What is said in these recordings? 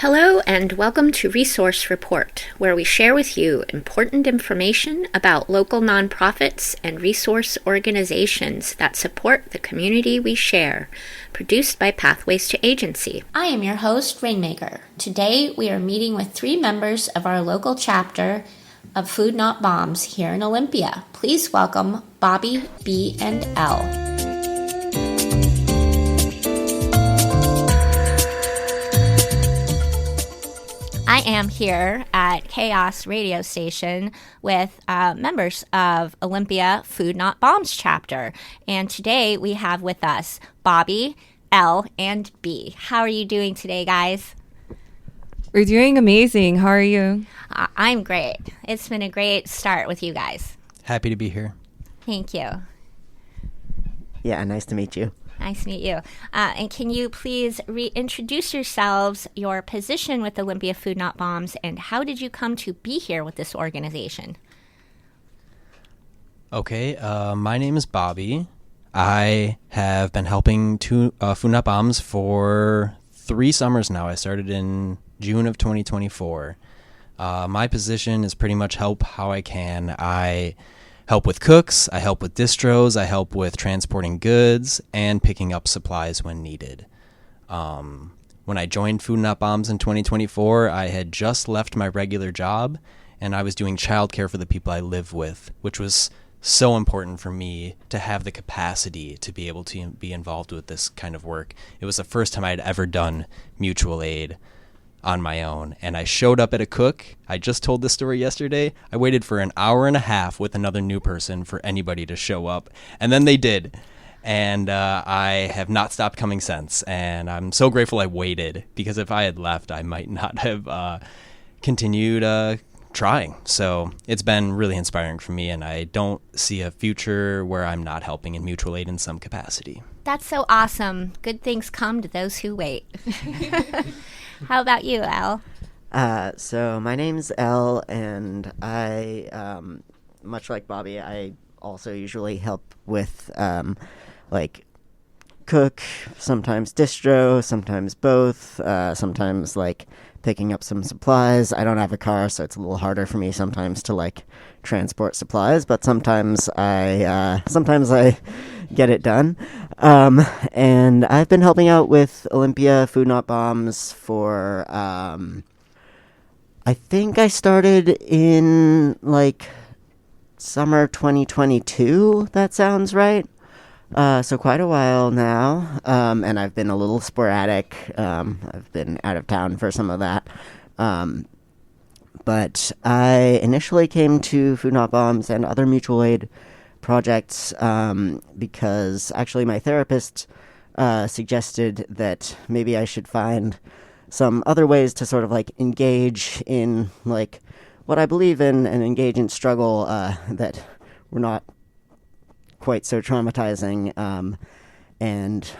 Hello and welcome to Resource Report, where we share with you important information about local nonprofits and resource organizations that support the community we share, produced by Pathways to Agency. I am your host, Rainmaker. Today we are meeting with 3 members of our local chapter of Food Not Bombs here in Olympia. Please welcome Bobby, B, and L. I am here at Chaos Radio Station with members of Olympia Food Not Bombs chapter. And today we have with us Bobby, L, and B. How are you doing today, guys? We're doing amazing. How are you? I'm great. It's been a great start with you guys. Happy to be here. Thank you. Yeah, nice to meet you. Nice to meet you. And can you please reintroduce yourselves, your position with Olympia Food Not Bombs, and how did you come to be here with this organization? Okay, my name is Bobby. I have been helping Food Not Bombs for 3 summers now. I started in June of 2024. My position is pretty much help how I can. I help with cooks, I help with distros, I help with transporting goods, and picking up supplies when needed. When I joined Food Not Bombs in 2024, I had just left my regular job, and I was doing childcare for the people I live with, which was so important for me to have the capacity to be able to be involved with this kind of work. It was the first time I had ever done mutual aid on my own, and I showed up at a cook. I just told this story yesterday. I waited for an hour and a half with another new person for anybody to show up, and then they did, and I have not stopped coming since, and I'm so grateful I waited, because if I had left, I might not have continued trying. So it's been really inspiring for me, and I don't see a future where I'm not helping in mutual aid in some capacity. That's so awesome. Good things come to those who wait. How about you, Al? So my name's Elle, and I, much like Bobby, I also usually help with, like, cook, sometimes distro, sometimes both, sometimes, like, picking up some supplies. I don't have a car, so it's a little harder for me sometimes to, like, transport supplies, but sometimes I get it done. And I've been helping out with Olympia Food Not Bombs for, I think I started in, like, summer 2022. That sounds right. So quite a while now, and I've been a little sporadic. I've been out of town for some of that. But I initially came to Food Not Bombs and other mutual aid projects because actually my therapist suggested that maybe I should find some other ways to sort of like engage in like what I believe in and engage in struggle that were not quite so traumatizing. And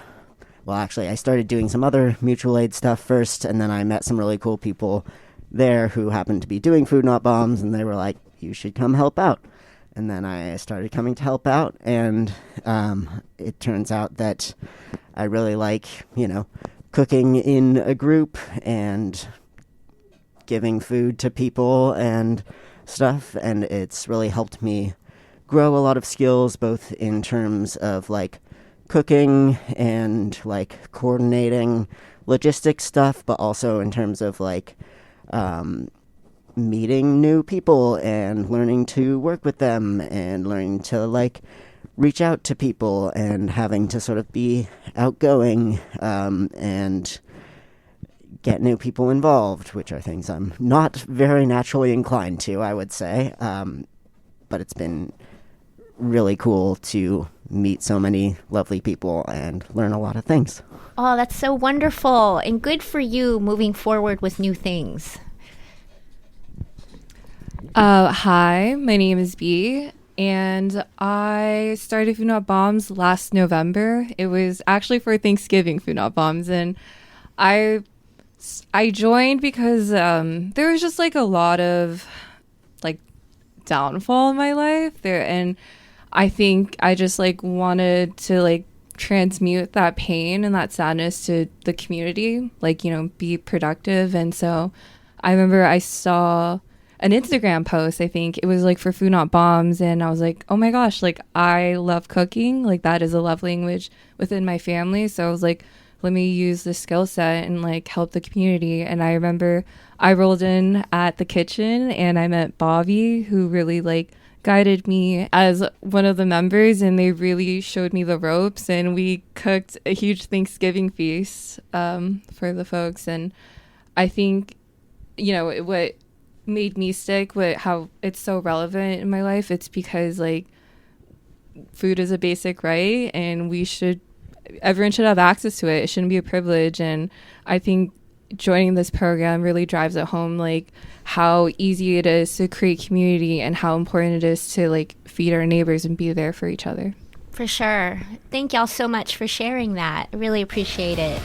well, actually I started doing some other mutual aid stuff first, and then I met some really cool people there who happened to be doing Food Not Bombs, and they were like, you should come help out. And then I started coming to help out, and it turns out that I really like, cooking in a group and giving food to people and stuff, and it's really helped me grow a lot of skills, both in terms of, like, cooking and, like, coordinating logistics stuff, but also in terms of, like, meeting new people and learning to work with them and learning to, like, reach out to people and having to sort of be outgoing and get new people involved, which are things I'm not very naturally inclined to, I would say. But it's been really cool to meet so many lovely people and learn a lot of things. Oh, that's so wonderful, and good for you moving forward with new things. Hi, my name is B, and I started Food Not Bombs last November. It was actually for Thanksgiving Food Not Bombs, and I joined because there was just like a lot of like downfall in my life there, and I think I just like wanted to like transmute that pain and that sadness to the community, like, you know, be productive. And so I remember I saw an Instagram post, I think it was like for Food Not Bombs, and I was like, oh my gosh, like I love cooking, like that is a love language within my family. So I was like, let me use this skill set and like help the community. And I remember I rolled in at the kitchen and I met Bobby, who really like guided me as one of the members, and they really showed me the ropes, and we cooked a huge Thanksgiving feast for the folks. And I think, you know, what made me stick with how it's so relevant in my life, it's because like food is a basic right, and everyone should have access to it. It shouldn't be a privilege. And I think joining this program really drives it home, like how easy it is to create community and how important it is to like feed our neighbors and be there for each other. For sure. Thank y'all so much for sharing that. I really appreciate it.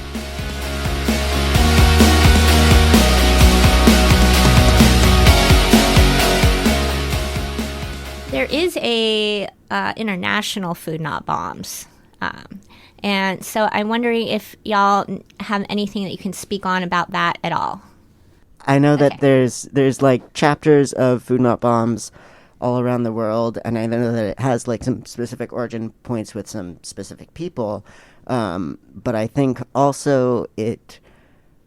There is a international Food Not Bombs. And so I'm wondering if y'all have anything that you can speak on about that at all. I know that there's like chapters of Food Not Bombs all around the world, and I know that it has like some specific origin points with some specific people. But I think also it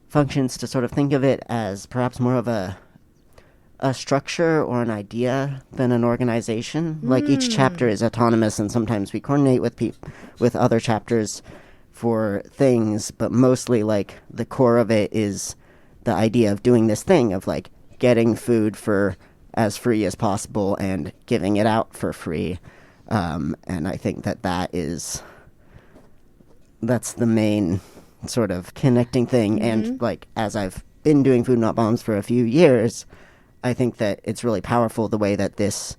functions to sort of think of it as perhaps more of a structure or an idea than an organization. Like each chapter is autonomous, and sometimes we coordinate with other chapters for things, but mostly like the core of it is the idea of doing this thing of like getting food for as free as possible and giving it out for free. And I think that's the main sort of connecting thing. And like, as I've been doing Food Not Bombs for a few years, I think that it's really powerful the way that this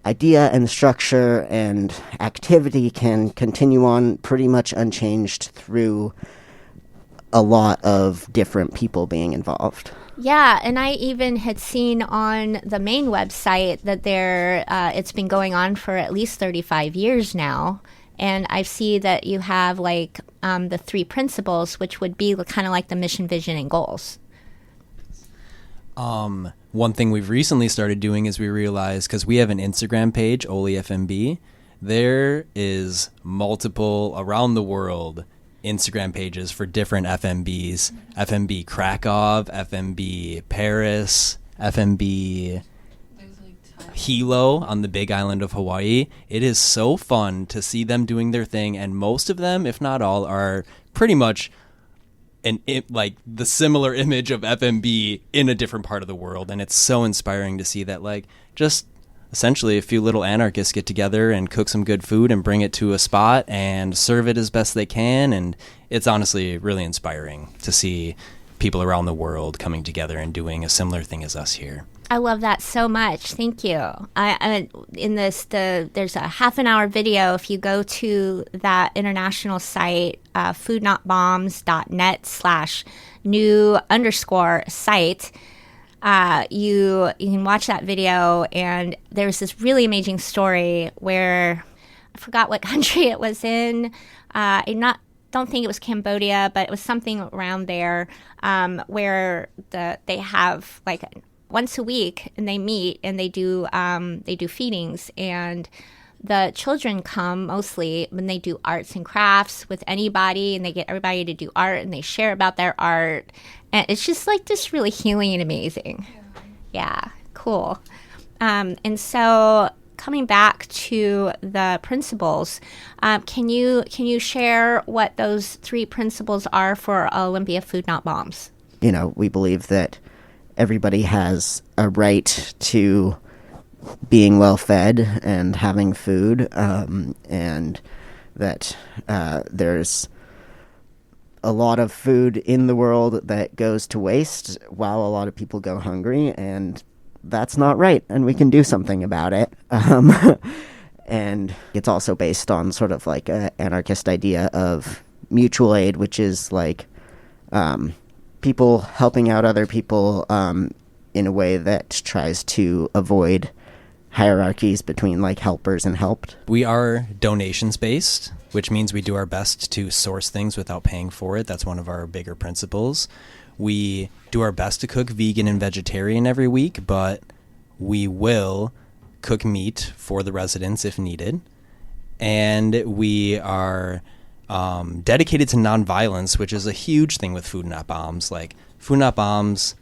idea and structure and activity can continue on pretty much unchanged through a lot of different people being involved. Yeah, and I even had seen on the main website that it's been going on for at least 35 years now. And I see that you have like the 3 principles, which would be kind of like the mission, vision, and goals. One thing we've recently started doing is we realized, because we have an Instagram page, OlyFMB, there is multiple around the world Instagram pages for different FMBs. FMB Krakow, FMB Paris, FMB Hilo on the big island of Hawaii. It is so fun to see them doing their thing, and most of them, if not all, are pretty much like the similar image of FMB in a different part of the world. And it's so inspiring to see that, like, just essentially a few little anarchists get together and cook some good food and bring it to a spot and serve it as best they can. And it's honestly really inspiring to see people around the world coming together and doing a similar thing as us here. I love that so much. Thank you. There's a half an hour video. If you go to that international site, foodnotbombs.net/new_site, you can watch that video. And there's this really amazing story where I forgot what country it was in. Don't think it was Cambodia, but it was something around there, where they have like once a week, and they meet and they do feedings, and the children come mostly when they do arts and crafts with anybody, and they get everybody to do art and they share about their art, and it's just like this really healing and amazing. Yeah, cool. And so coming back to the principles, can you share what those 3 principles are for Olympia Food Not Bombs? You know, we believe that everybody has a right to being well fed and having food, and that there's a lot of food in the world that goes to waste while a lot of people go hungry, and that's not right, and we can do something about it. And it's also based on sort of like an anarchist idea of mutual aid, which is like people helping out other people in a way that tries to avoid hierarchies between like helpers and helped? We are donations based, which means we do our best to source things without paying for it. That's one of our bigger principles. We do our best to cook vegan and vegetarian every week, but we will cook meat for the residents if needed. And we are dedicated to nonviolence, which is a huge thing with Food Not Bombs. Like Food Not Bombs,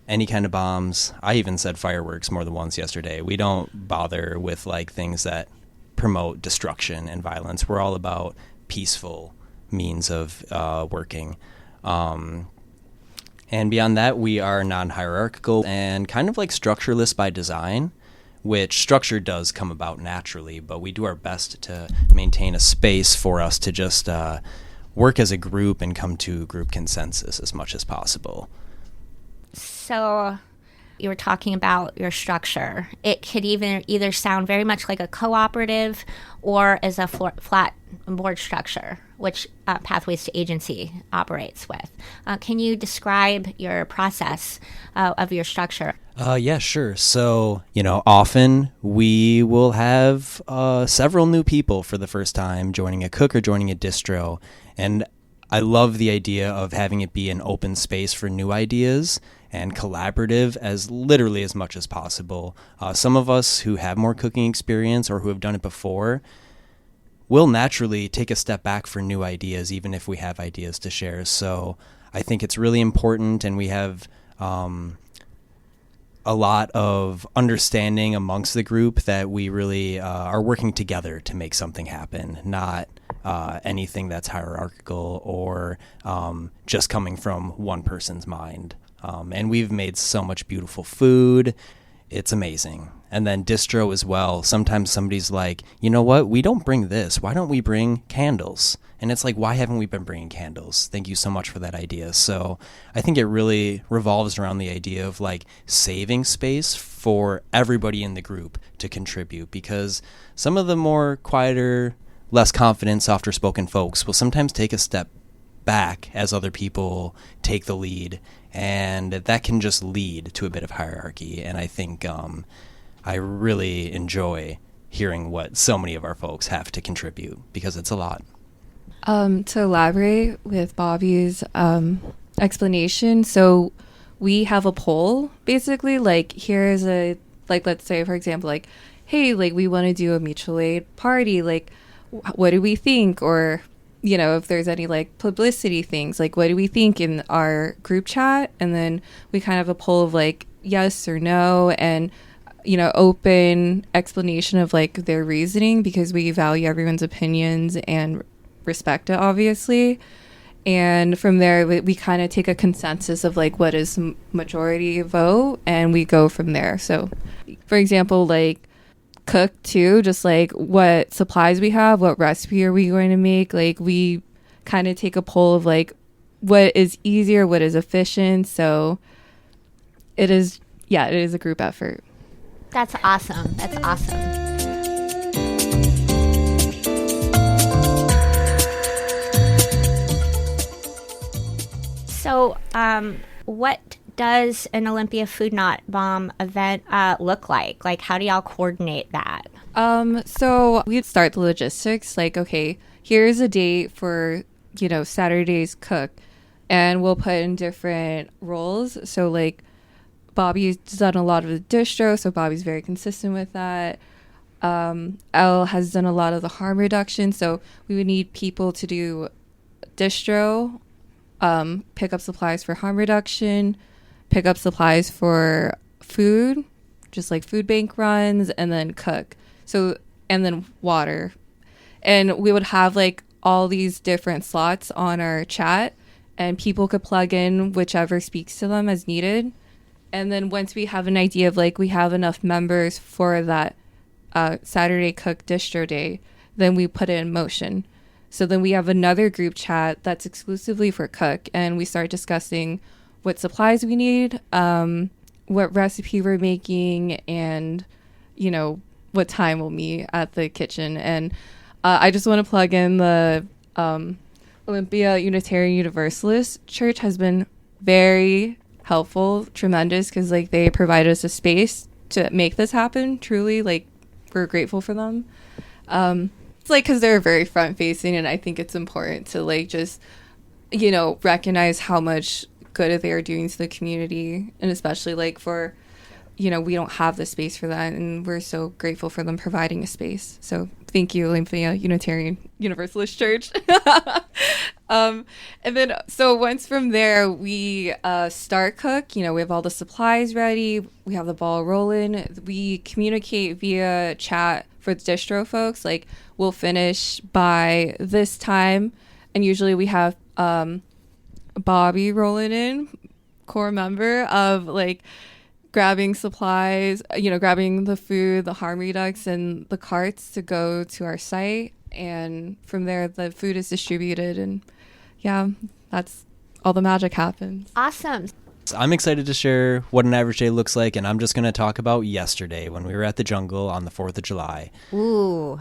any kind of bombs. I even said fireworks more than once yesterday. We don't bother with like things that promote destruction and violence. We're all about peaceful means of working. And beyond that, we are non-hierarchical and kind of like structureless by design, which structure does come about naturally, but we do our best to maintain a space for us to just work as a group and come to group consensus as much as possible. So you were talking about your structure. It could either sound very much like a cooperative or as a flat board structure, which Pathways to Agency operates with. Can you describe your process of your structure? Yeah, sure. So, often we will have several new people for the first time joining a cook or joining a distro. And I love the idea of having it be an open space for new ideas and collaborative as much as possible. Some of us who have more cooking experience or who have done it before will naturally take a step back for new ideas, even if we have ideas to share. So I think it's really important, and we have a lot of understanding amongst the group that we really are working together to make something happen, not anything that's hierarchical or just coming from one person's mind. And we've made so much beautiful food. It's amazing. And then distro as well. Sometimes somebody's like, you know what? We don't bring this. Why don't we bring candles? And it's like, why haven't we been bringing candles? Thank you so much for that idea. So I think it really revolves around the idea of like saving space for everybody in the group to contribute, because some of the more quieter, less confident, softer spoken folks will sometimes take a step back as other people take the lead, and that can just lead to a bit of hierarchy. And I think I really enjoy hearing what so many of our folks have to contribute, because it's a lot. To elaborate with Bobby's explanation, so we have a poll, basically, like here's a, like, let's say, for example, like, hey, like we want to do a mutual aid party, like what do we think? Or if there's any like publicity things, like what do we think in our group chat? And then we kind of have a poll of like yes or no, and open explanation of like their reasoning, because we value everyone's opinions and respect it, obviously. And from there we kind of take a consensus of like what is majority vote, and we go from there. So for example, like cook too, just like what supplies we have, what recipe are we going to make, like we kind of take a poll of like what is easier, what is efficient. So it is a group effort. That's awesome. So what does an Olympia Food Not Bomb event look like? Like, how do y'all coordinate that? So we'd start the logistics, like, okay, here's a date for, Saturday's cook, and we'll put in different roles. So like Bobby's done a lot of the distro, so Bobby's very consistent with that. Elle has done a lot of the harm reduction, so we would need people to do distro, pick up supplies for harm reduction, pick up supplies for food, just like food bank runs, and then cook. So, and then water. And we would have like all these different slots on our chat, and people could plug in whichever speaks to them as needed. And then once we have an idea of like we have enough members for that Saturday cook distro day, then we put it in motion. So then we have another group chat that's exclusively for cook, and we start discussing what supplies we need, what recipe we're making, and what time we'll meet at the kitchen. And I just want to plug in the Olympia Unitarian Universalist Church has been very helpful, tremendous, because like they provide us a space to make this happen. Truly, like, we're grateful for them. It's like because they're very front facing, and I think it's important to like just, you know, recognize how much good they are doing to the community, and especially like for, you know, we don't have the space for that, and we're so grateful for them providing a space. So thank you, Olympia Unitarian Universalist Church. And then so once from there we start cook. You know, we have all the supplies ready, we have the ball rolling, we communicate via chat for the distro folks, like we'll finish by this time, and usually we have Bobby rolling in, core member of like grabbing supplies, you know, grabbing the food, the harm redux, and the carts to go to our site. And from there, the food is distributed. And yeah, that's all the magic happens. Awesome. I'm excited to share what an average day looks like. And I'm just going to talk about yesterday when we were at the jungle on the 4th of July. Ooh.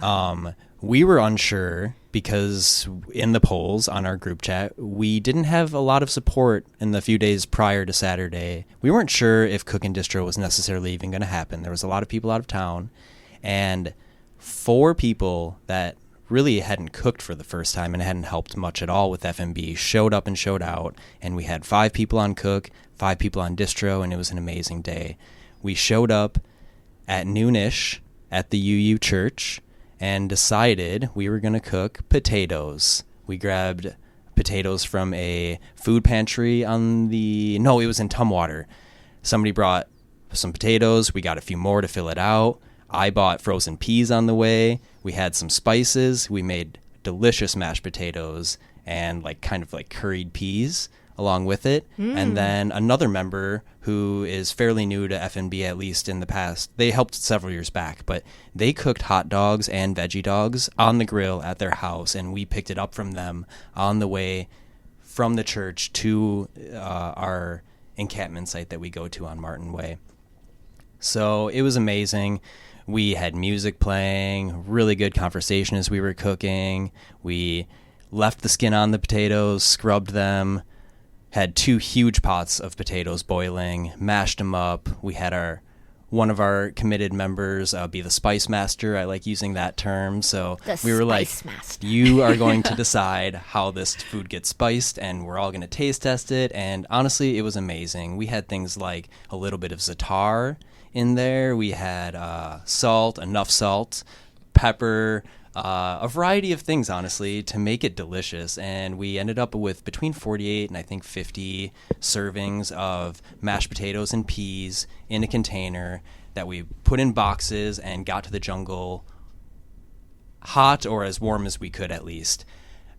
We were unsure because in the polls on our group chat, we didn't have a lot of support in the few days prior to Saturday. We weren't sure if Cook and Distro was necessarily even going to happen. There was a lot of people out of town, and 4 people that really hadn't cooked for the first time and hadn't helped much at all with FMB showed up and showed out, and we had 5 people on Cook, 5 people on Distro, and it was an amazing day. We showed up at noonish at the UU church and decided we were going to cook potatoes. We grabbed potatoes from a food pantry it was in Tumwater. Somebody brought some potatoes. We got a few more to fill it out. I bought frozen peas on the way. We had some spices. We made delicious mashed potatoes and like kind of like curried peas along with it. And then another member who is fairly new to FNB, at least in the past, they helped several years back, but they cooked hot dogs and veggie dogs on the grill at their house, and we picked it up from them on the way from the church to our encampment site that we go to on Martin Way. So it was amazing. We had music playing, really good conversation as we were cooking. We left the skin on the potatoes, scrubbed them, had 2 huge pots of potatoes boiling, mashed them up. We had one of our committed members be the spice master. I like using that term. So we were like, you are going to decide how this food gets spiced, and we're all going to taste test it. And honestly, it was amazing. We had things like a little bit of za'atar in there. We had salt, enough salt, pepper, a variety of things, honestly, to make it delicious. And we ended up with between 48 and I think 50 servings of mashed potatoes and peas in a container that we put in boxes and got to the jungle hot, or as warm as we could at least.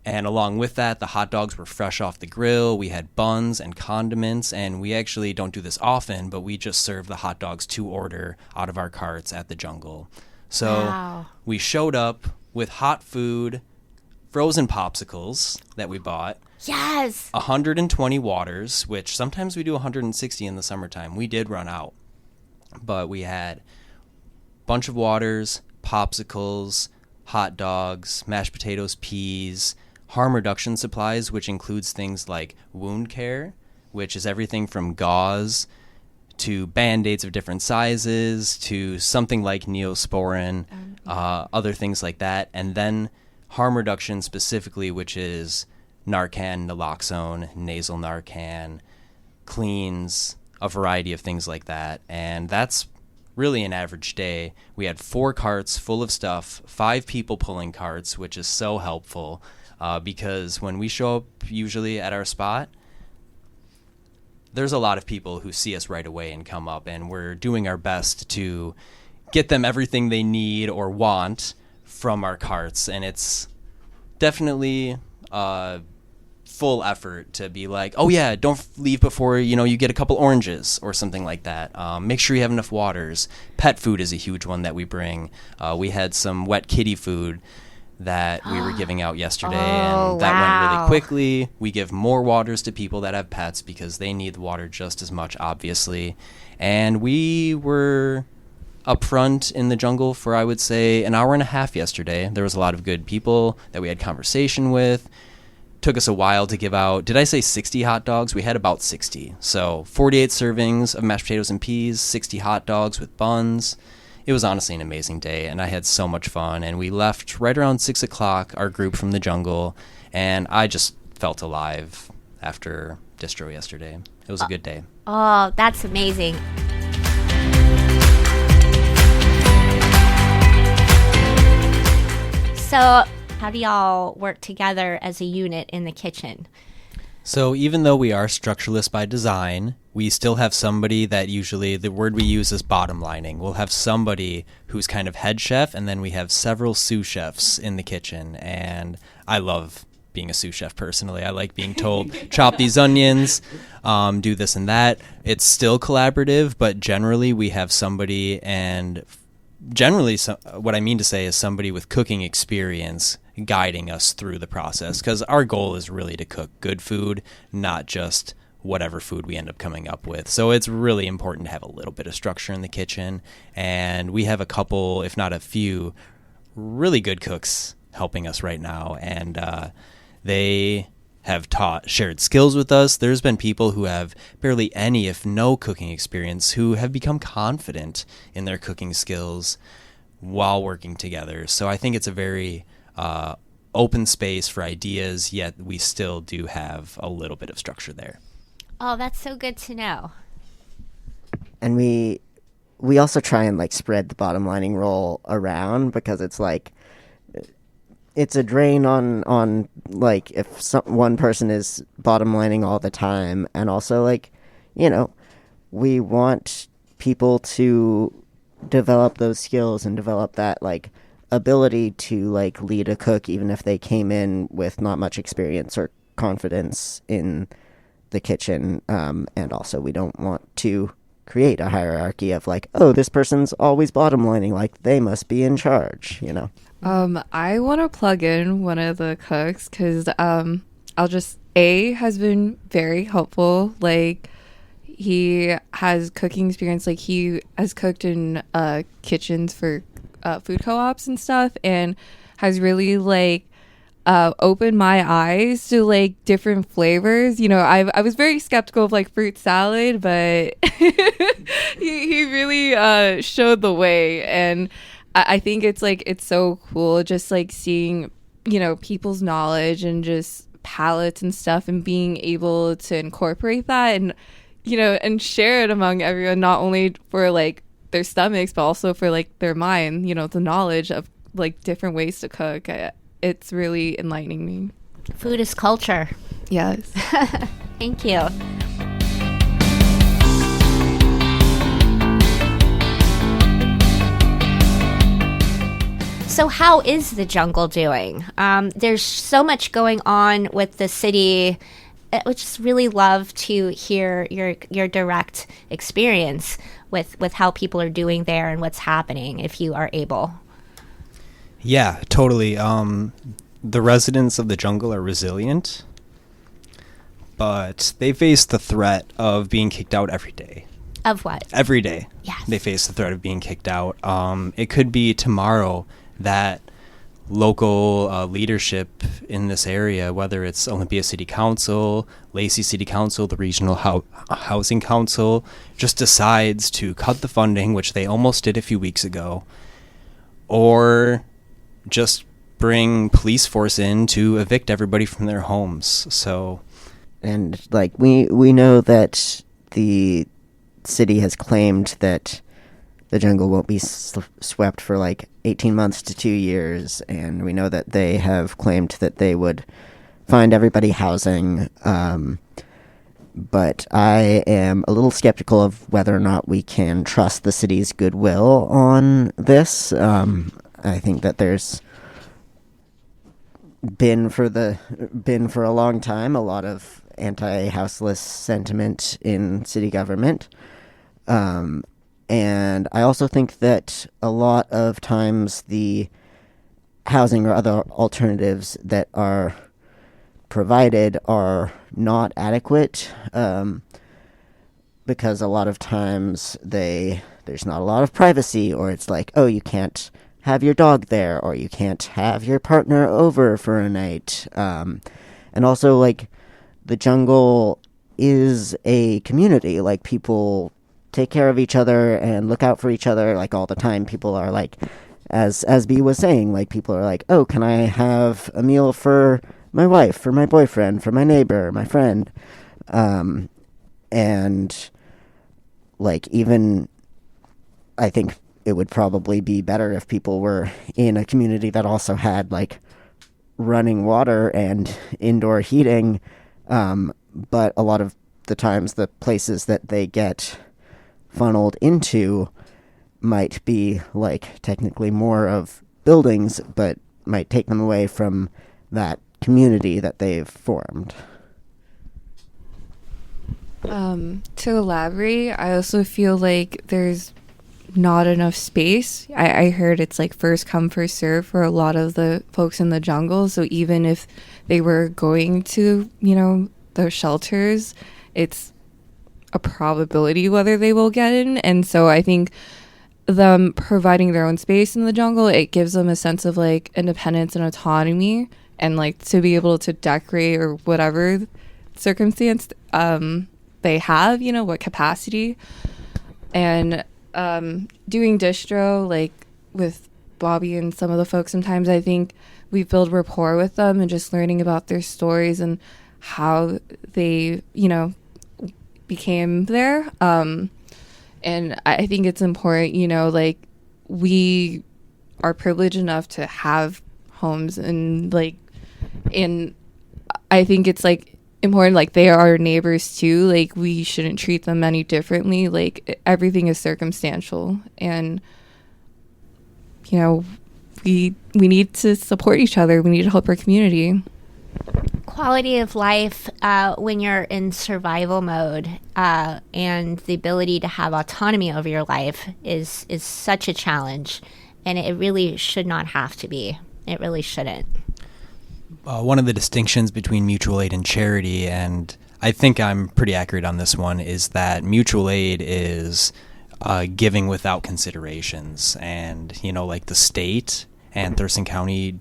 And along with that, the hot dogs were fresh off the grill. We had buns and condiments, and we actually don't do this often, but we just serve the hot dogs to order out of our carts at the jungle. So we showed up with hot food, frozen popsicles that we bought. Yes. 120 waters, which sometimes we do 160 in the summertime. We did run out. But we had a bunch of waters, popsicles, hot dogs, mashed potatoes, peas, harm reduction supplies, which includes things like wound care, which is everything from gauze to Band-Aids of different sizes to something like Neosporin, other things like that. And then harm reduction specifically, which is Narcan, naloxone, nasal Narcan, cleans, a variety of things like that. And that's really an average day. We had 4 carts full of stuff, 5 people pulling carts, which is so helpful because when we show up usually at our spot, there's a lot of people who see us right away and come up, and we're doing our best to get them everything they need or want from our carts. And it's definitely full effort to be like, oh yeah, don't leave before you get a couple oranges or something like that. Make sure you have enough waters. Pet food is a huge one that we bring. We had some wet kitty food that we were giving out yesterday, and that went really quickly. We give more waters to people that have pets because they need the water just as much, obviously. And we were up front in the jungle for, I would say, an hour and a half yesterday. There was a lot of good people that we had conversation with. took us a while to give out, did I say 60 hot dogs? We had about 60. So 48 servings of mashed potatoes and peas, 60 hot dogs with buns. It was honestly an amazing day, and I had so much fun. And we left right around 6 o'clock, our group from the jungle, and I just felt alive after distro yesterday. It was a good day. Oh, that's amazing. So how do y'all work together as a unit in the kitchen? So even though we are structureless by design, we still have somebody that usually, the word we use is bottom lining. We'll have somebody who's kind of head chef, and then we have several sous chefs in the kitchen. And I love being a sous chef personally. I like being told, chop these onions, do this and that. It's still collaborative, but generally we have somebody, and generally what I mean to say is somebody with cooking experience guiding us through the process, because our goal is really to cook good food, not just whatever food we end up coming up with. So it's really important to have a little bit of structure in the kitchen, and we have a couple, if not a few, really good cooks helping us right now, and they have shared skills with us. There's been people who have barely any, if no, cooking experience who have become confident in their cooking skills while working together. So I think it's a very open space for ideas, yet we still do have a little bit of structure there. Oh, that's so good to know. And we also try and like spread the bottom lining role around, because it's like it's a drain on like if one person is bottom lining all the time, and also like, you know, we want people to develop those skills and develop that like ability to like lead a cook, even if they came in with not much experience or confidence in the kitchen. And also we don't want to create a hierarchy of like, oh, this person's always bottom lining, like they must be in charge, you know. I want to plug in one of the cooks, because A has been very helpful. Like, he has cooking experience. Like, he has cooked in kitchens for food co-ops and stuff, and has really like opened my eyes to like different flavors. You know, I was very skeptical of like fruit salad, but he really showed the way. And I think it's like, it's so cool just like seeing, you know, people's knowledge and just palettes and stuff, and being able to incorporate that and, you know, and share it among everyone, not only for like their stomachs, but also for like their mind, you know, the knowledge of like different ways to cook. It's really enlightening me. Food is culture. Yes. Thank you. So how is the jungle doing? There's so much going on with the city. I would just really love to hear your direct experience with how people are doing there and what's happening, if you are able. Yeah, totally. The residents of the jungle are resilient, but they face the threat of being kicked out every day. Of what? Every day. Yes. They face the threat of being kicked out. It could be tomorrow that local leadership in this area, whether it's Olympia City Council, Lacey City Council, the Regional Housing Council, just decides to cut the funding, which they almost did a few weeks ago, or just bring police force in to evict everybody from their homes. So, and like we know that the city has claimed that the jungle won't be swept for like 18 months to 2 years, and we know that they have claimed that they would find everybody housing. But I am a little skeptical of whether or not we can trust the city's goodwill on this. I think that there's been for a long time a lot of anti-houseless sentiment in city government. And I also think that a lot of times the housing or other alternatives that are provided are not adequate, because a lot of times there's not a lot of privacy, or it's like, oh, you can't have your dog there, or you can't have your partner over for a night. And also, like, the jungle is a community. Like, people take care of each other and look out for each other, like, all the time. People are like, as B was saying, like, people are like, oh, can I have a meal for my wife, for my boyfriend, for my neighbor, my friend? And, like, even I think it would probably be better if people were in a community that also had, like, running water and indoor heating. But a lot of the times the places that they get funneled into might be, like, technically more of buildings, but might take them away from that community that they've formed. To elaborate, I also feel like there's not enough space. I heard it's like first come, first serve for a lot of the folks in the jungle. So even if they were going to, the shelters, it's a probability whether they will get in. And so I think them providing their own space in the jungle, it gives them a sense of, like, independence and autonomy, and, like, to be able to decorate or whatever circumstance they have, what capacity. And doing distro, like, with Bobby and some of the folks, sometimes I think we build rapport with them and just learning about their stories and how they, became there. And I think it's important, like, we are privileged enough to have homes, and, like, I think it's, like, important, like, they are our neighbors too. Like, we shouldn't treat them any differently. Like, everything is circumstantial, and we need to support each other. We need to help our community. Quality of life when you're in survival mode, and the ability to have autonomy over your life is such a challenge, and it really should not have to be. It really shouldn't. One of the distinctions between mutual aid and charity, and I think I'm pretty accurate on this one, is that mutual aid is giving without considerations. And, like, the state and Thurston County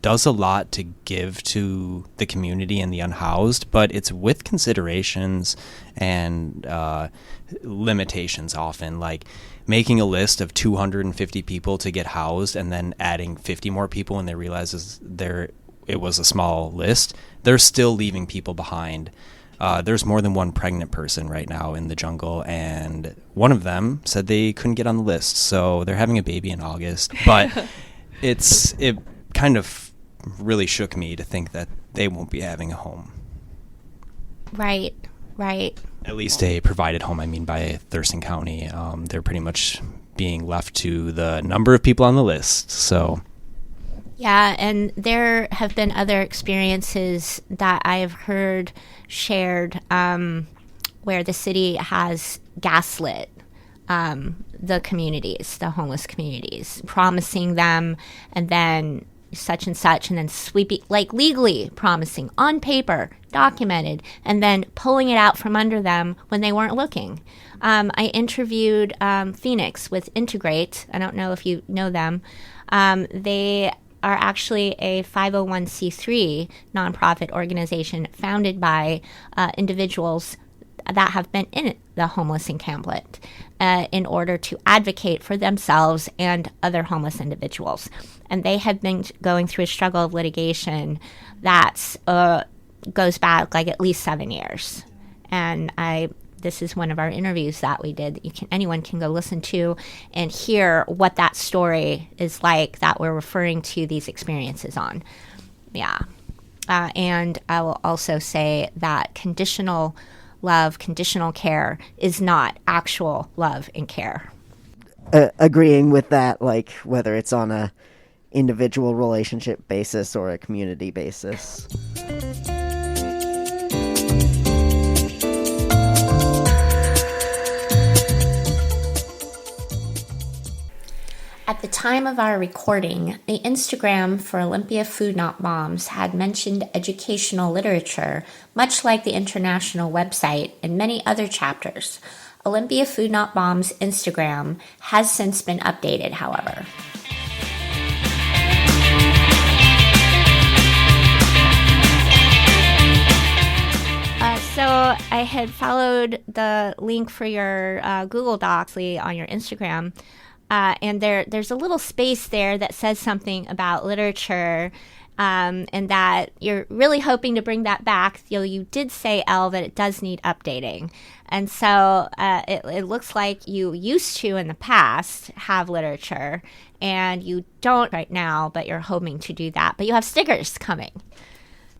does a lot to give to the community and the unhoused, but it's with considerations and limitations often, like making a list of 250 people to get housed and then adding 50 more people when they realize it was a small list. They're still leaving people behind. There's more than one pregnant person right now in the jungle, and one of them said they couldn't get on the list, so they're having a baby in August. But it kind of really shook me to think that they won't be having a home. Right. At least a provided home, I mean, by Thurston County. They're pretty much being left to the number of people on the list, so... Yeah, and there have been other experiences that I've heard shared where the city has gaslit the communities, the homeless communities, promising them and then such and such, and then sweeping, like, legally promising on paper, documented, and then pulling it out from under them when they weren't looking. I interviewed Phoenix with Integrate. I don't know if you know them. They are actually a 501c3 nonprofit organization founded by individuals that have been in the homeless encampment in order to advocate for themselves and other homeless individuals. And they have been going through a struggle of litigation that goes back like at least 7 years. And this is one of our interviews that we did that anyone can go listen to and hear what that story is like that we're referring to these experiences on. Yeah. And I will also say that conditional love, conditional care is not actual love and care. Agreeing with that, like, whether it's on a individual relationship basis or a community basis. At the time of our recording, the Instagram for Olympia Food Not Bombs had mentioned educational literature, much like the international website and many other chapters. Olympia Food Not Bombs' Instagram has since been updated, however. I had followed the link for your Google Docs on your Instagram, and there's a little space there that says something about literature, and that you're really hoping to bring that back. You did say, Elle, that it does need updating. And so it looks like you used to in the past have literature, and you don't right now, but you're hoping to do that. But you have stickers coming.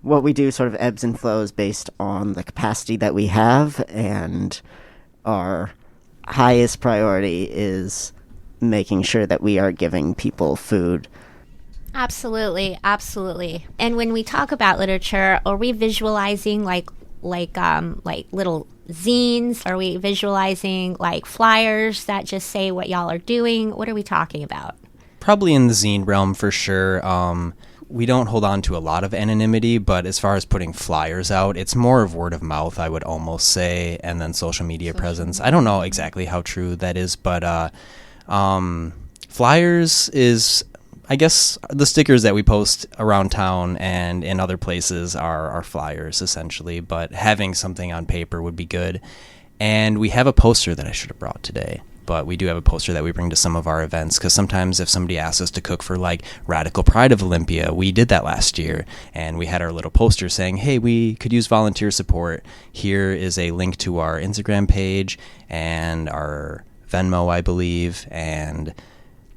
What we do sort of ebbs and flows based on the capacity that we have, and our highest priority is making sure that we are giving people food. Absolutely, absolutely. And when we talk about literature, are we visualizing like little zines? Are we visualizing like flyers that just say what y'all are doing? What are we talking about? Probably in the zine realm for sure. We don't hold on to a lot of anonymity, but as far as putting flyers out, it's more of word of mouth, I would almost say, and then social media presence. I don't know exactly how true that is, but flyers is, I guess, the stickers that we post around town and in other places are flyers, essentially, but having something on paper would be good. And we have a poster that I should have brought today. But we do have a poster that we bring to some of our events, because sometimes if somebody asks us to cook for like Radical Pride of Olympia, we did that last year, and we had our little poster saying, hey, we could use volunteer support. Here is a link to our Instagram page and our Venmo, I believe, and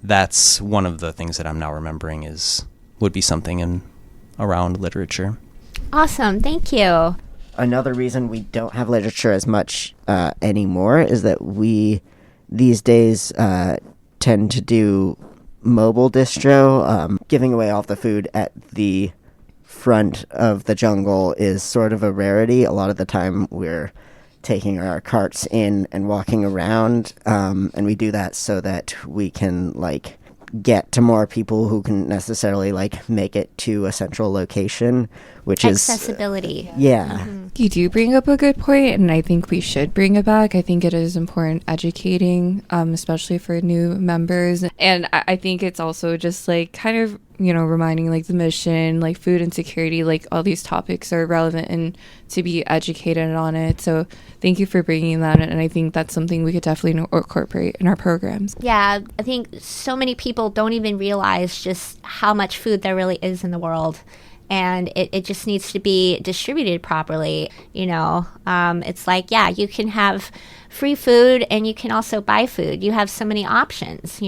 that's one of the things that I'm now remembering would be something around literature. Awesome, thank you. Another reason we don't have literature as much anymore is that we these days tend to do mobile distro. Giving away all the food at the front of the jungle is sort of a rarity. A lot of the time we're taking our carts in and walking around, and we do that so that we can like get to more people who can necessarily like make it to a central location, which is accessibility. Yeah. Mm-hmm. You do bring up a good point, and I think we should bring it back. I think it is important educating, especially for new members. And I think it's also just like kind of, reminding like the mission, like food insecurity, like all these topics are relevant and to be educated on it. So thank you for bringing that in. And I think that's something we could definitely incorporate in our programs. Yeah, I think so many people don't even realize just how much food there really is in the world. And it just needs to be distributed properly. It's like, yeah, you can have free food and you can also buy food. You have so many options,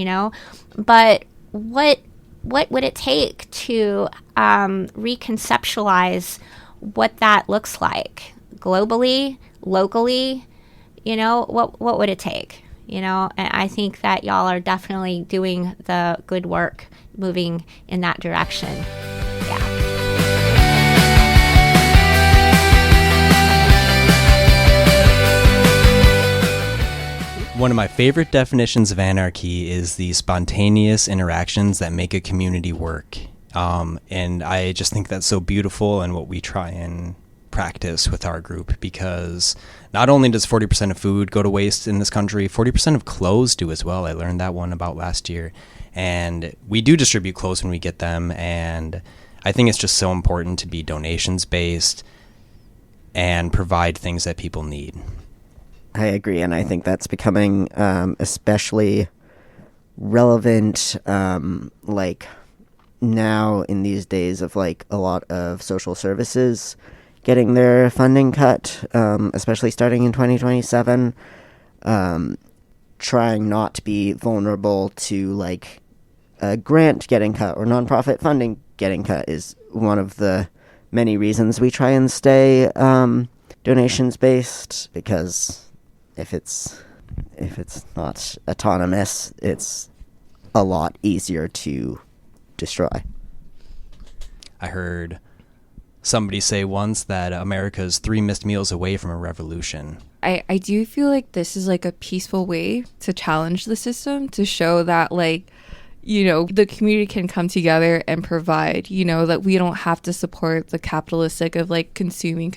but what would it take to reconceptualize what that looks like globally, locally? What would it take? And I think that y'all are definitely doing the good work moving in that direction. Yeah. One of my favorite definitions of anarchy is the spontaneous interactions that make a community work. And I just think that's so beautiful and what we try and practice with our group, because not only does 40% of food go to waste in this country, 40% of clothes do as well. I learned that one about last year. And we do distribute clothes when we get them. And I think it's just so important to be donations based and provide things that people need. I agree, and I think that's becoming especially relevant, like now in these days of like a lot of social services getting their funding cut, especially starting in 2027. Trying not to be vulnerable to like a grant getting cut or nonprofit funding getting cut is one of the many reasons we try and stay donations based, because if it's not autonomous, it's a lot easier to destroy. I heard somebody say once that America's 3 missed meals away from a revolution. I do feel like this is like a peaceful way to challenge the system, to show that like, the community can come together and provide, that we don't have to support the capitalistic of like consuming,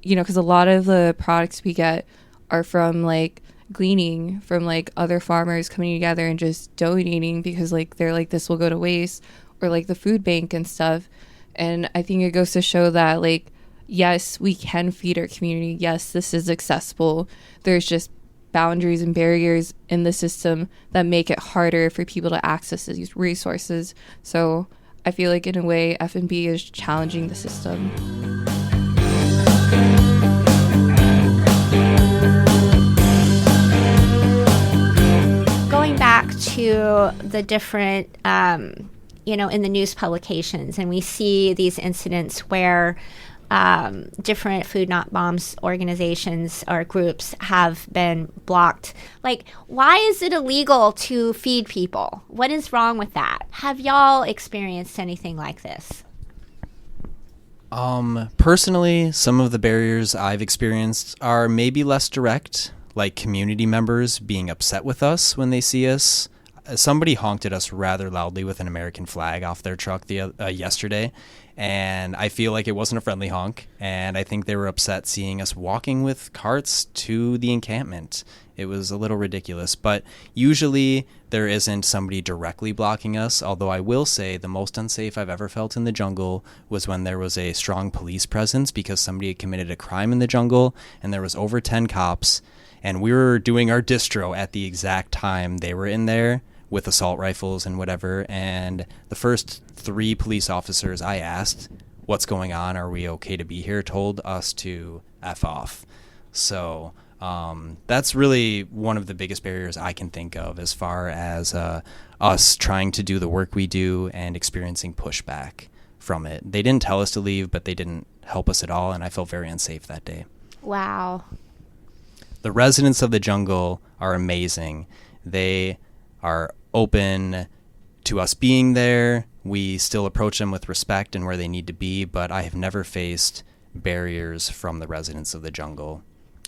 because a lot of the products we get are from like gleaning from like other farmers coming together and just donating because like they're like, this will go to waste, or like the food bank and stuff. And I think it goes to show that like yes, we can feed our community. Yes, this is accessible. There's just boundaries and barriers in the system that make it harder for people to access these resources. So I feel like in a way, F&B is challenging the system. Going back to the different, in the news publications, and we see these incidents where different Food Not Bombs organizations or groups have been blocked. Like, why is it illegal to feed people? What is wrong with that? Have y'all experienced anything like this? Personally, some of the barriers I've experienced are maybe less direct, like community members being upset with us when they see us. Somebody honked at us rather loudly with an American flag off their truck yesterday, and I feel like it wasn't a friendly honk, and I think they were upset seeing us walking with carts to the encampment. It was a little ridiculous, but usually there isn't somebody directly blocking us, although I will say the most unsafe I've ever felt in the jungle was when there was a strong police presence because somebody had committed a crime in the jungle, and there was over 10 cops, and we were doing our distro at the exact time they were in there with assault rifles and whatever, and the first 3 police officers I asked, what's going on, are we okay to be here, told us to F off. So that's really one of the biggest barriers I can think of as far as us trying to do the work we do and experiencing pushback from it. They didn't tell us to leave, but they didn't help us at all, and I felt very unsafe that day. Wow. The residents of the jungle are amazing. They are open to us being there. We still approach them with respect and where they need to be, but I have never faced barriers from the residents of the jungle.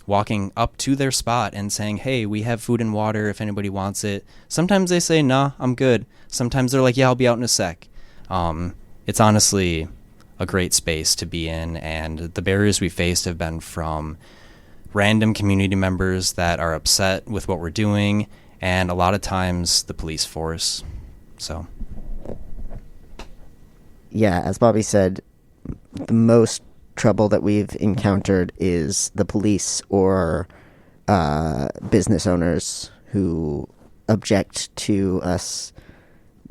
Walking up to their spot and saying, hey, we have food and water if anybody wants it. Sometimes they say, nah, I'm good. Sometimes they're like, yeah, I'll be out in a sec. It's honestly a great space to be in, and the barriers we faced have been from random community members that are upset with what we're doing, and a lot of times the police force. So, yeah, as Bobby said, the most trouble that we've encountered is the police or business owners who object to us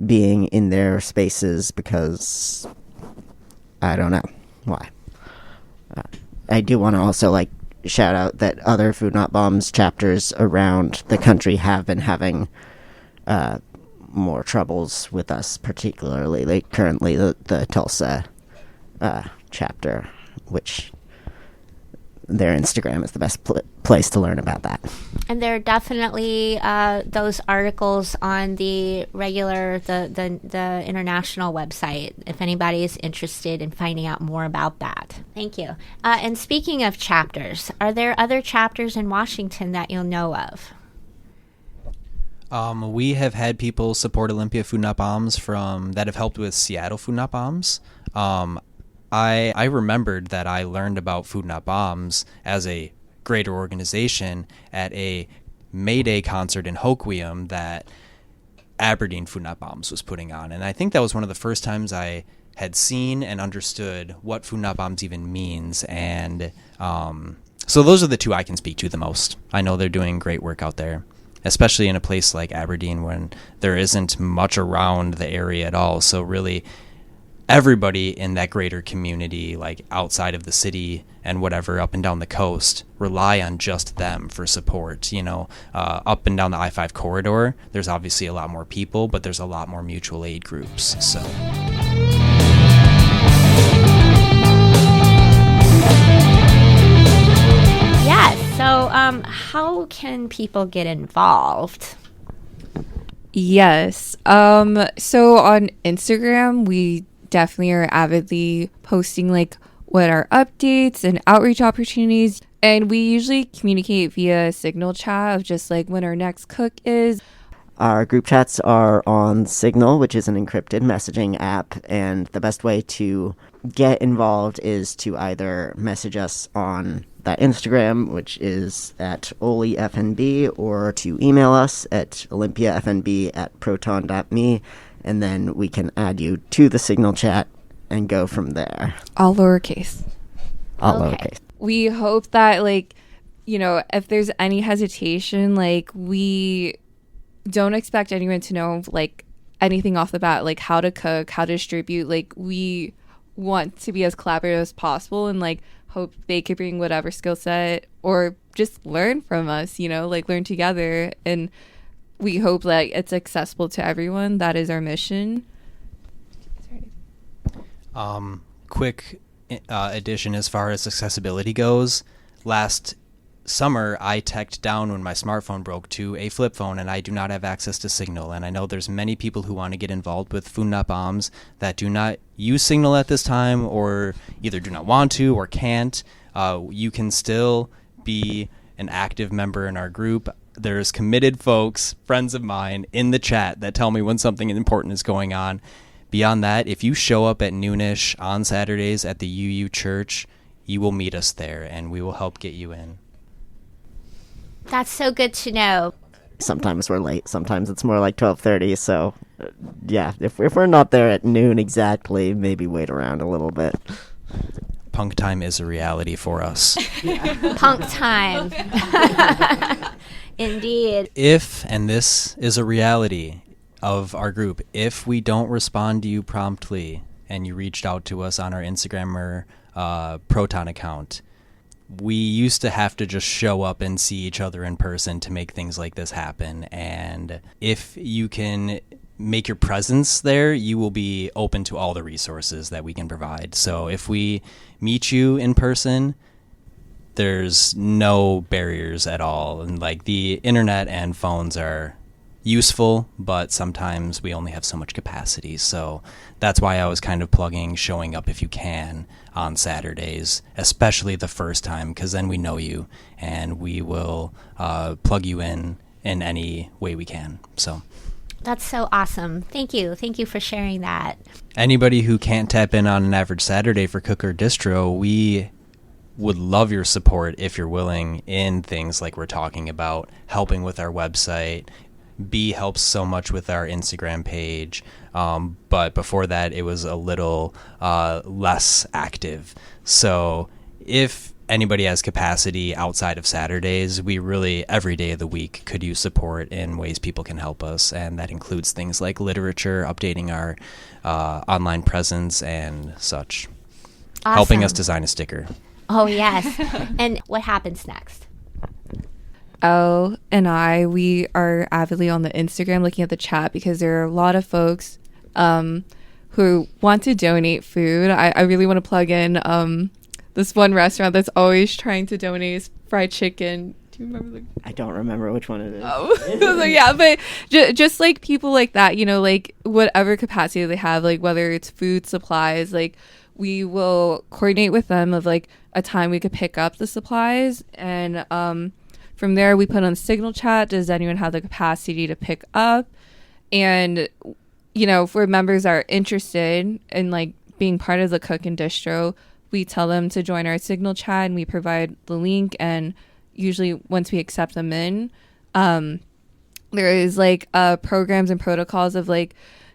being in their spaces because I don't know why. I do want to also shout out that other Food Not Bombs chapters around the country have been having more troubles with us, particularly currently the Tulsa chapter, which their Instagram is the best place to learn about that. And there are definitely those articles on the regular, the international website, if anybody is interested in finding out more about that. Thank you. And speaking of chapters, are there other chapters in Washington that you'll know of? We have had people support Olympia Food Not Bombs that have helped with Seattle Food Not Bombs. I remembered that I learned about Food Not Bombs as a greater organization at a May Day concert in Hoquiam that Aberdeen Food Not Bombs was putting on. And I think that was one of the first times I had seen and understood what Food Not Bombs even means. And so those are the two I can speak to the most. I know they're doing great work out there, especially in a place like Aberdeen when there isn't much around the area at all. So really, everybody in that greater community, like outside of the city and whatever, up and down the coast, rely on just them for support. Up and down the I-5 corridor, there's obviously a lot more people, but there's a lot more mutual aid groups. So. Yes. So how can people get involved? Yes. So on Instagram, we definitely are avidly posting what are updates and outreach opportunities, and we usually communicate via Signal chat of just when our next cook is. Our group chats are on Signal, which is an encrypted messaging app, and the best way to get involved is to either message us on that Instagram, which is at OlyFNB, or to email us at olympiafnb@proton.me, and then we can add you to the Signal chat and go from there. All lowercase. all Okay. lowercase. We hope that, like, you know, if there's any hesitation, like, we don't expect anyone to know, like, anything off the bat, like how to cook, how to distribute. Like, we want to be as collaborative as possible and, like, hope they could bring whatever skill set or just learn from us, you know, like, learn together. And we hope that it's accessible to everyone. That is our mission. Quick addition as far as accessibility goes. Last summer, I teched down when my smartphone broke to a flip phone, and I do not have access to Signal. And I know there's many people who want to get involved with Food Not Bombs that do not use Signal at this time, or either do not want to or can't. You can still be an active member in our group. There's committed folks, friends of mine, in the chat that tell me when something important is going on. Beyond that, if you show up at noonish on Saturdays at the UU Church, you will meet us there, and we will help get you in. That's so good to know. Sometimes we're late. Sometimes it's more like 12:30. So, yeah, if we're not there at noon exactly, maybe wait around a little bit. Punk time is a reality for us. Punk time. Indeed. If, and this is a reality of our group, if we don't respond to you promptly and you reached out to us on our Instagram or Proton account, we used to have to just show up and see each other in person to make things like this happen. And if you can make your presence there, you will be open to all the resources that we can provide. So if we meet you in person, there's no barriers at all. And like, the internet and phones are useful, but sometimes we only have so much capacity. So that's why I was kind of plugging showing up if you can on Saturdays, especially the first time, because then we know you and we will plug you in any way we can. So That's so awesome. Thank you. Thank you for sharing that. anybody who can't tap in on an average Saturday for Cook or Distro, we would love your support if you're willing in things like we're talking about, helping with our website. B helps so much with our Instagram page, but before that it was a little less active. So if anybody has capacity outside of Saturdays, we really every day of the week could use support in ways people can help us, and that includes things like literature, updating our online presence and such. Awesome. Helping us design a sticker. Oh, yes. And what happens next? Elle and we are avidly on the Instagram looking at the chat because there are a lot of folks who want to donate food. I really want to plug in this one restaurant that's always trying to donate fried chicken. Do you remember? I don't remember which one it is. Oh, so yeah, but just like people like that, you know, like whatever capacity they have, like whether it's food, supplies, like we will coordinate with them of like a time we could pick up the supplies, and from there we put on the Signal chat, does anyone have the capacity to pick up? And you know, for members that are interested in like being part of the Cook and Distro, we tell them to join our Signal chat and we provide the link, and usually once we accept them in, there is like programs and protocols of like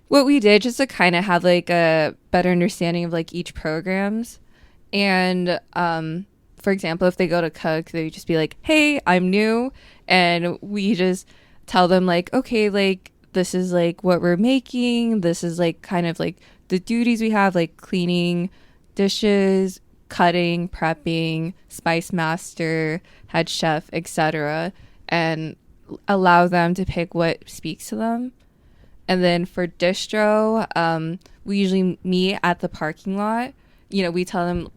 what we did just to kind of have like a better understanding of like each programs. And for example, if they go to Cook, they just be like, hey, I'm new, and we just tell them like, okay, like this is like what we're making, this is like kind of like the duties we have, like cleaning dishes, cutting, prepping, spice master, head chef, etc., and allow them to pick what speaks to them. And then for distro, we usually meet at the parking lot. You know, we tell them,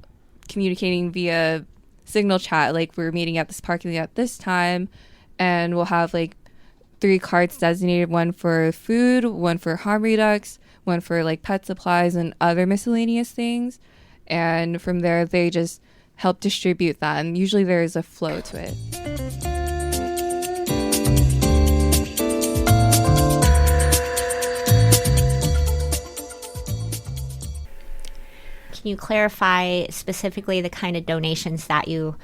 communicating via Signal chat, like we're meeting at this parking lot at this time, and we'll have like 3 carts designated, one for food, one for harm redux, one for like pet supplies and other miscellaneous things. And from there, they just help distribute that. And usually there is a flow to it. Can you clarify specifically the kind of donations that you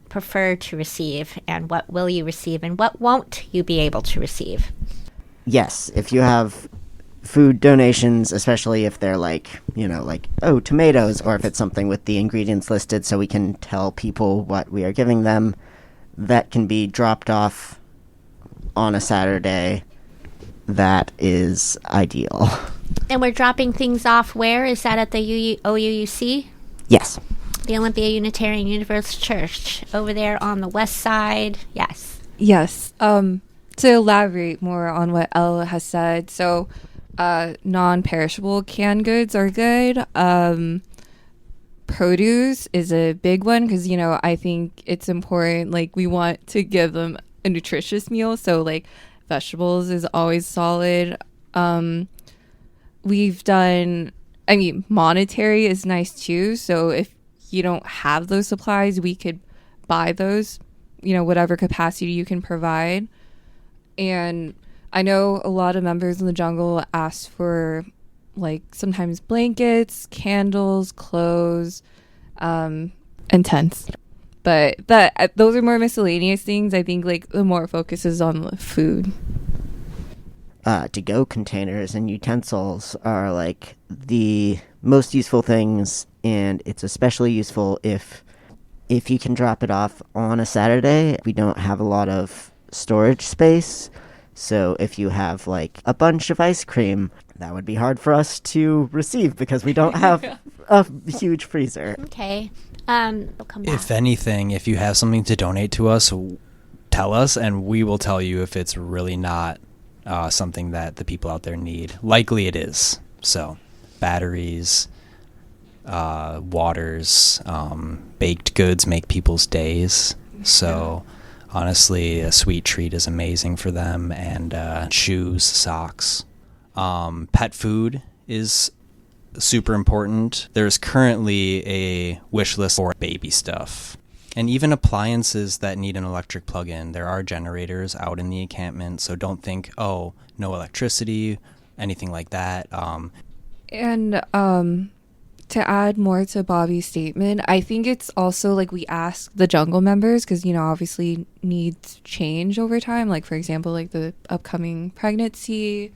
prefer to receive, and what will you receive and what won't you be able to receive? Yes, if you have food donations, especially if they're like, like, oh, tomatoes, or if it's something with the ingredients listed so we can tell people what we are giving them, that can be dropped off on a Saturday. That is ideal. And we're dropping things off where? Is that at the OUUC? Yes. The Olympia Unitarian Universalist Church over there on the west side. Yes. Yes. To elaborate more on what Ella has said, so non-perishable canned goods are good. Produce is a big one because, I think it's important. Like, we want to give them a nutritious meal. So, like, vegetables is always solid. We've done, monetary is nice too. So if you don't have those supplies, we could buy those, whatever capacity you can provide. And I know a lot of members in the jungle ask for, like, sometimes blankets, candles, clothes, and tents. But those are more miscellaneous things. I think, like, the more focus is on the food. To-go containers and utensils are, like, the most useful things, and it's especially useful if you can drop it off on a Saturday. We don't have a lot of storage space, so if you have, like, a bunch of ice cream, that would be hard for us to receive because we don't have a huge freezer. Okay. We'll come back. If anything, if you have something to donate to us, tell us, and we will tell you if it's really not something that the people out there need. Likely it is. So, batteries, waters, baked goods make people's days. So, honestly, a sweet treat is amazing for them, and shoes, socks. Pet food is super important. There's currently a wish list for baby stuff. And even appliances that need an electric plug-in. There are generators out in the encampment, so don't think, oh, no electricity, anything like that. And to add more to Bobby's statement, I think it's also, like, we ask the jungle members because, obviously needs change over time. Like, for example, like the upcoming pregnancy,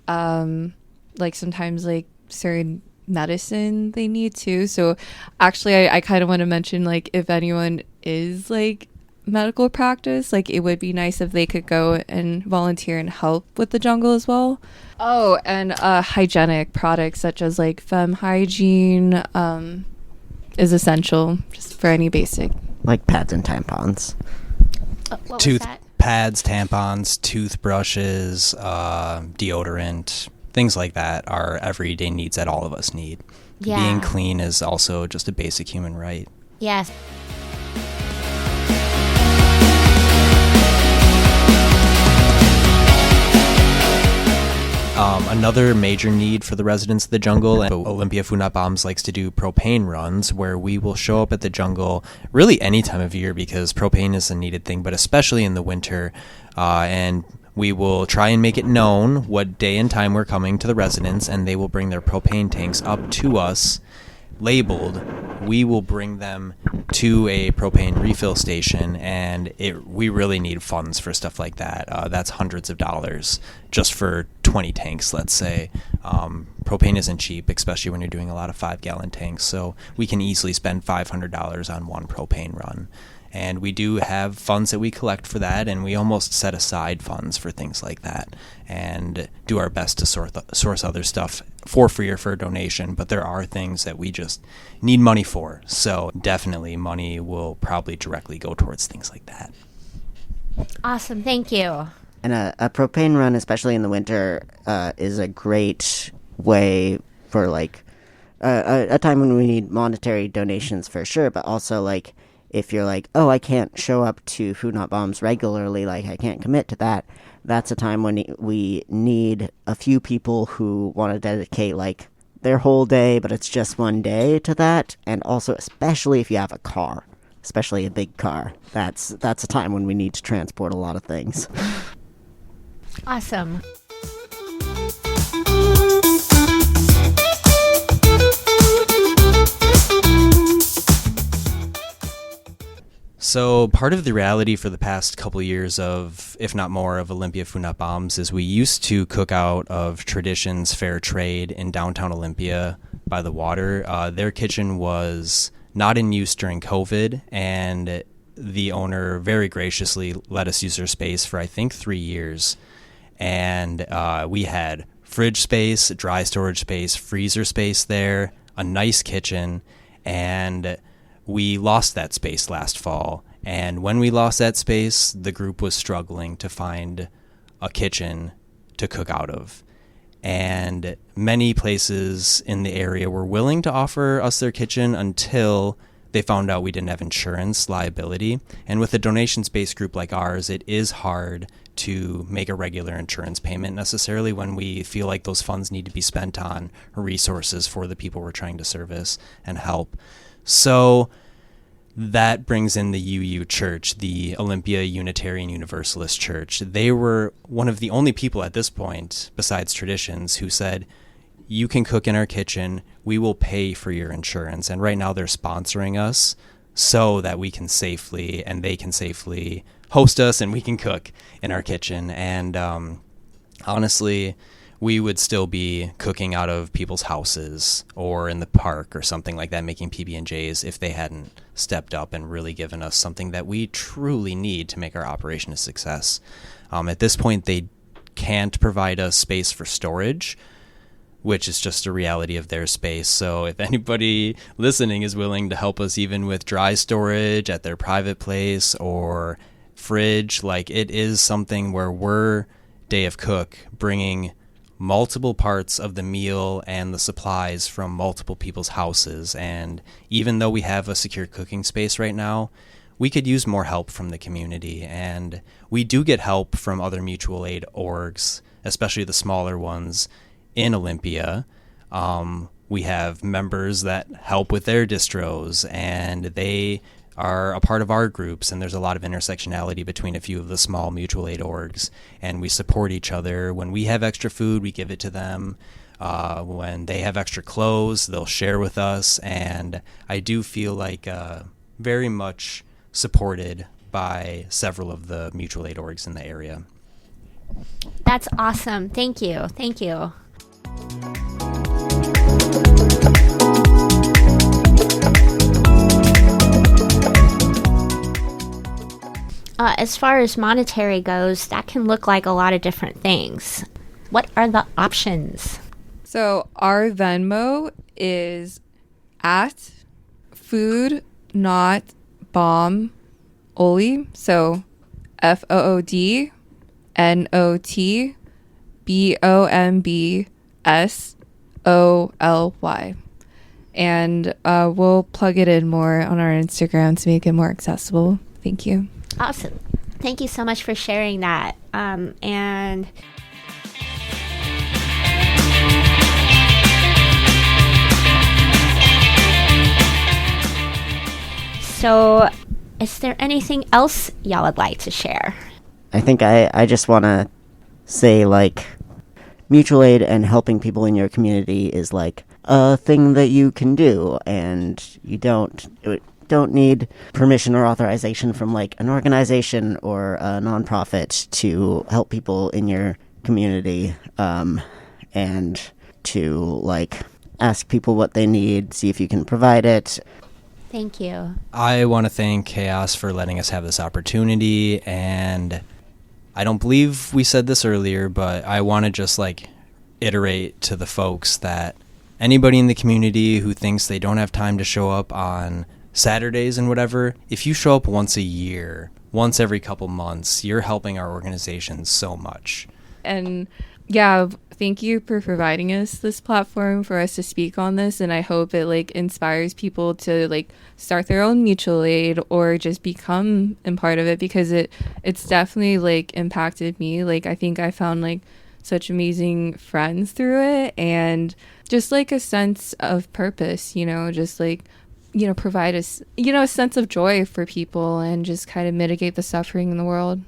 like sometimes like certain medicine they need too. So actually I kind of want to mention, like, if anyone is like medical practice, like, it would be nice if they could go and volunteer and help with the jungle as well. Oh, and hygienic products such as like femme hygiene is essential just for any basic, like pads and tampons. What was that? Pads, tampons, toothbrushes, deodorant, things like that are everyday needs that all of us need. Yeah. Being clean is also just a basic human right. Yes. Another major need for the residents of the jungle, and Olympia Food Not Bombs likes to do propane runs where we will show up at the jungle really any time of year because propane is a needed thing, but especially in the winter, and we will try and make it known what day and time we're coming to the residents, and they will bring their propane tanks up to us labeled. We will bring them to a propane refill station, and we really need funds for stuff like that. That's hundreds of dollars just for 20 tanks, let's say. Propane isn't cheap, especially when you're doing a lot of 5-gallon tanks, so we can easily spend $500 on one propane run. And we do have funds that we collect for that, and we almost set aside funds for things like that and do our best to source other stuff for free or for a donation. But there are things that we just need money for. So definitely money will probably directly go towards things like that. Awesome. Thank you. And a propane run, especially in the winter, is a great way for, like, a time when we need monetary donations for sure, but also, like, if you're like, oh, I can't show up to Food Not Bombs regularly, like, I can't commit to that, that's a time when we need a few people who want to dedicate, like, their whole day, but it's just one day to that. And also, especially if you have a car, especially a big car, that's a time when we need to transport a lot of things. Awesome. So part of the reality for the past couple of years of, if not more, of Olympia Food Not Bombs is we used to cook out of Traditions Fair Trade in downtown Olympia by the water. Their kitchen was not in use during COVID, and the owner very graciously let us use their space for, I think, 3 years. And we had fridge space, dry storage space, freezer space there, a nice kitchen, and we lost that space last fall. And when we lost that space, the group was struggling to find a kitchen to cook out of. And many places in the area were willing to offer us their kitchen until they found out we didn't have insurance liability. And with a donation-based group like ours, it is hard to make a regular insurance payment necessarily when we feel like those funds need to be spent on resources for the people we're trying to service and help. So that brings in the UU Church, the Olympia Unitarian Universalist Church. They were one of the only people at this point, besides Traditions, who said, you can cook in our kitchen, we will pay for your insurance. And right now they're sponsoring us so that we can safely, and they can safely host us and we can cook in our kitchen. And honestly, we would still be cooking out of people's houses or in the park or something like that, making PB&Js if they hadn't stepped up and really given us something that we truly need to make our operation a success. At this point, they can't provide us space for storage, which is just a reality of their space. So if anybody listening is willing to help us even with dry storage at their private place or fridge, like it is something where we're Day of Cook bringing multiple parts of the meal and the supplies from multiple people's houses. And even though we have a secure cooking space right now, we could use more help from the community. And we do get help from other mutual aid orgs, especially the smaller ones in Olympia. We have members that help with their distros, and they are a part of our groups, and there's a lot of intersectionality between a few of the small mutual aid orgs, and we support each other. When we have extra food, we give it to them. When they have extra clothes, they'll share with us, and I do feel like very much supported by several of the mutual aid orgs in the area. That's awesome. Thank you. Thank you. As far as monetary goes, that can look like a lot of different things. What are the options? So our Venmo is at Food Not Bomb Oly. So FOODNOTBOMBSOLY. And we'll plug it in more on our Instagram to make it more accessible. Thank you. Awesome. Thank you so much for sharing that. And so, is there anything else y'all would like to share? I think I just want to say, like, mutual aid and helping people in your community is, like, a thing that you can do, and you don't need permission or authorization from, like, an organization or a nonprofit to help people in your community, and to, like, ask people what they need, see if you can provide it. Thank you. I want to thank Chaos for letting us have this opportunity, and I don't believe we said this earlier, but I want to just, like, iterate to the folks that anybody in the community who thinks they don't have time to show up on Saturdays and whatever, if you show up once a year, once every couple months, you're helping our organization so much. And yeah, thank you for providing us this platform for us to speak on this. And I hope it, like, inspires people to, like, start their own mutual aid or just become a part of it, because it's definitely, like, impacted me. Like, I think I found, like, such amazing friends through it, and just, like, a sense of purpose, you know, just, like, you know, provide us, you know, a sense of joy for people and just kind of mitigate the suffering in the world.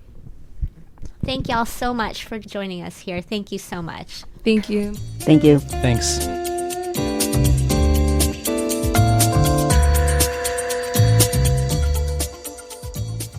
Thank y'all so much for joining us here. Thank you so much. Thank you. Thank you. Thanks.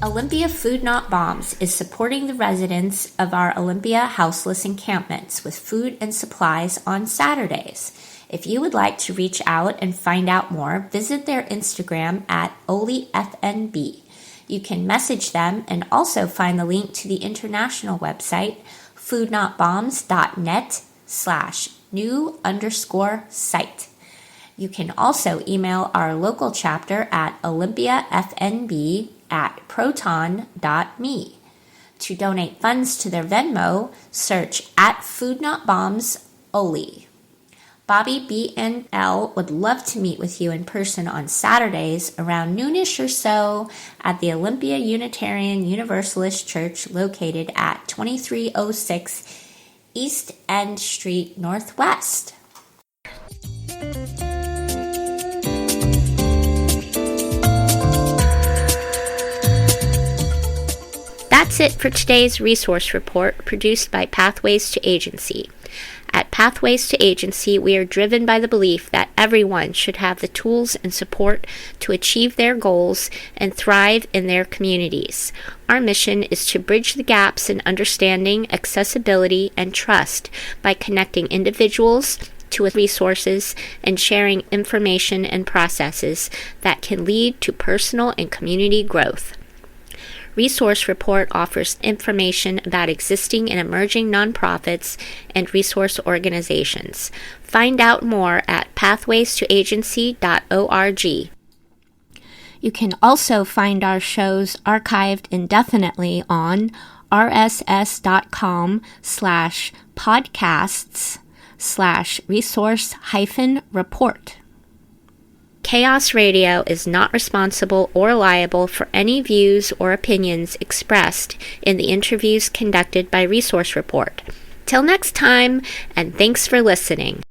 Olympia Food Not Bombs is supporting the residents of our Olympia houseless encampments with food and supplies on Saturdays. If you would like to reach out and find out more, visit their Instagram at OlyFNB. You can message them and also find the link to the international website, foodnotbombs.net/new_site. You can also email our local chapter at olympiafnb@proton.me. To donate funds to their Venmo, search at foodnotbombs.oly. Bobby B and L would love to meet with you in person on Saturdays around noonish or so at the Olympia Unitarian Universalist Church located at 2306 East End Street Northwest. That's it for today's resource report produced by Pathways to Agency. At Pathways to Agency, we are driven by the belief that everyone should have the tools and support to achieve their goals and thrive in their communities. Our mission is to bridge the gaps in understanding, accessibility, and trust by connecting individuals to resources and sharing information and processes that can lead to personal and community growth. Resource Report offers information about existing and emerging nonprofits and resource organizations. Find out more at pathwaystoagency.org. You can also find our shows archived indefinitely on rss.com/podcasts/resource-report. Chaos Radio is not responsible or liable for any views or opinions expressed in the interviews conducted by Resource Report. Till next time, and thanks for listening.